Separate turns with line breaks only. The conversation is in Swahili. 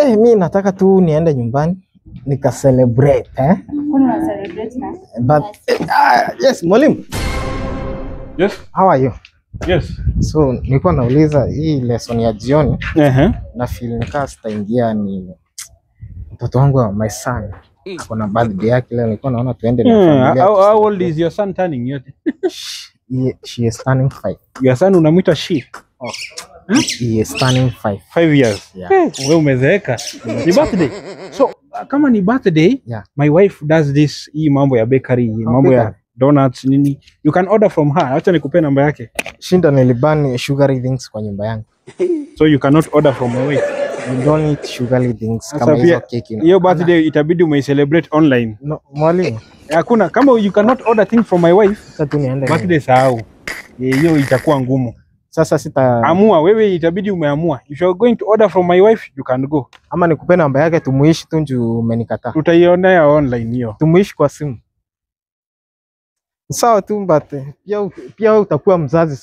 Mimi nataka tu niende nyumbani nika celebrate
Kuna celebrate na?
But yes, mwalimu.
Yes.
How are you?
Yes.
So nilikuwa nauliza hii lesson ya jioni. Na feel nikaa sitaingia ni mtoto wangu wa my son. Kuna birthday yake leo, nilikuwa naona tuende na familia.
How old is your son turning yote?
She is turning 5.
Your son unamuita she?
Oh. He is turning 5.
5 years.
Yeah.
Wewe umezeeka. Ni birthday. So kama ni birthday,
yeah.
My wife does this hii mambo ya bakery, mambo ya donuts nini. You can order from her. Acha nikupe namba yake.
Shinda nilibani sugary things kwa nyumba yangu.
So you cannot order from my wife.
You don't eat sugary things kama hizo cake.
Hiyo birthday itabidi umeicelebrate online.
No, mwalimu.
Hakuna kama you cannot order things from my wife.
Sasa tu niende.
Birthday sahau. Hiyo itakuwa ngumu.
Sasa sita
amua wewe, itabidi umeamua. If you are going to order from my wife, you can go.
Ama nikupe namba yake tumuishi tu njoo umenikataa.
Tutaionea online hiyo.
Tumuishi kwa simu. Sawa tu, but pia utakuwa mzazi.